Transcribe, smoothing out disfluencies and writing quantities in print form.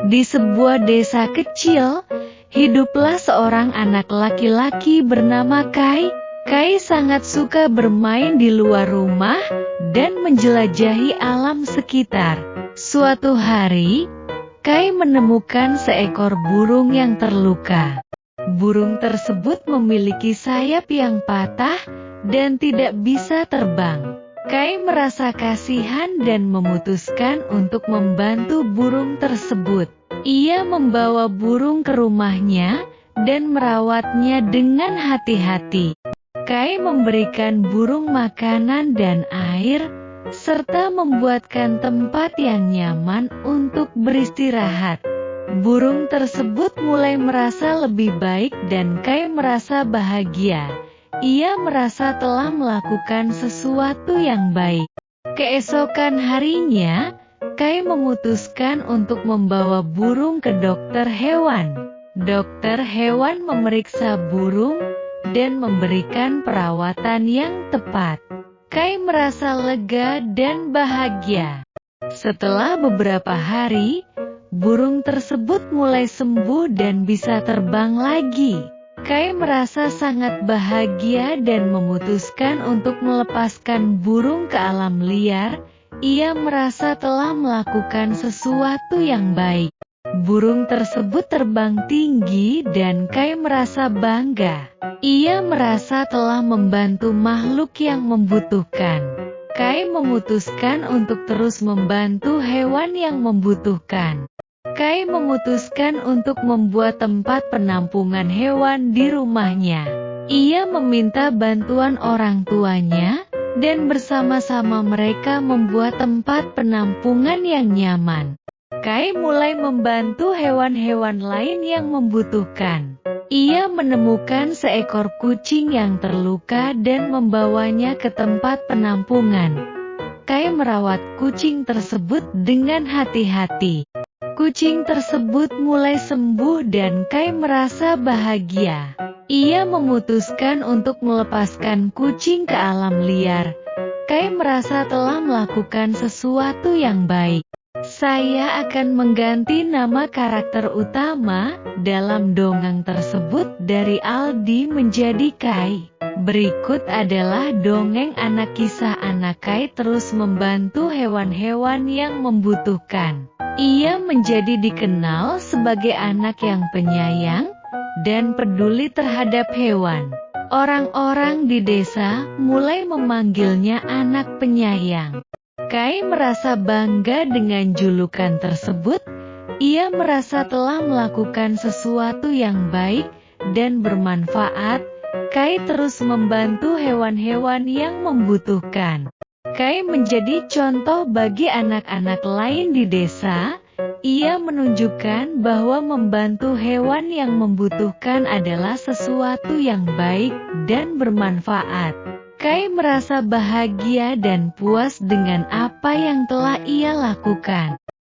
Di sebuah desa kecil, hiduplah seorang anak laki-laki bernama Kai. Kai sangat suka bermain di luar rumah dan menjelajahi alam sekitar. Suatu hari, Kai menemukan seekor burung yang terluka. Burung tersebut memiliki sayap yang patah dan tidak bisa terbang. Kai merasa kasihan dan memutuskan untuk membantu burung tersebut. Ia membawa burung ke rumahnya dan merawatnya dengan hati-hati. Kai memberikan burung makanan dan air, serta membuatkan tempat yang nyaman untuk beristirahat. Burung tersebut mulai merasa lebih baik dan Kai merasa bahagia. Ia merasa telah melakukan sesuatu yang baik. Keesokan harinya, Kai memutuskan untuk membawa burung ke dokter hewan. Dokter hewan memeriksa burung dan memberikan perawatan yang tepat. Kai merasa lega dan bahagia. Setelah beberapa hari, burung tersebut mulai sembuh dan bisa terbang lagi. Kai merasa sangat bahagia dan memutuskan untuk melepaskan burung ke alam liar. Ia merasa telah melakukan sesuatu yang baik. Burung tersebut terbang tinggi dan Kai merasa bangga. Ia merasa telah membantu makhluk yang membutuhkan. Kai memutuskan untuk terus membantu hewan yang membutuhkan. Kai memutuskan untuk membuat tempat penampungan hewan di rumahnya. Ia meminta bantuan orang tuanya, dan bersama-sama mereka membuat tempat penampungan yang nyaman. Kai mulai membantu hewan-hewan lain yang membutuhkan. Ia menemukan seekor kucing yang terluka dan membawanya ke tempat penampungan. Kai merawat kucing tersebut dengan hati-hati. Kucing tersebut mulai sembuh dan Kai merasa bahagia. Ia memutuskan untuk melepaskan kucing ke alam liar. Kai merasa telah melakukan sesuatu yang baik. Saya akan mengganti nama karakter utama dalam dongeng tersebut dari Aldi menjadi Kai. Berikut adalah dongeng anak kisah anak Kai terus membantu hewan-hewan yang membutuhkan. Ia menjadi dikenal sebagai anak yang penyayang dan peduli terhadap hewan. Orang-orang di desa mulai memanggilnya anak penyayang. Kai merasa bangga dengan julukan tersebut. Ia merasa telah melakukan sesuatu yang baik dan bermanfaat. Kai terus membantu hewan-hewan yang membutuhkan. Kai menjadi contoh bagi anak-anak lain di desa. Ia menunjukkan bahwa membantu hewan yang membutuhkan adalah sesuatu yang baik dan bermanfaat. Kai merasa bahagia dan puas dengan apa yang telah ia lakukan.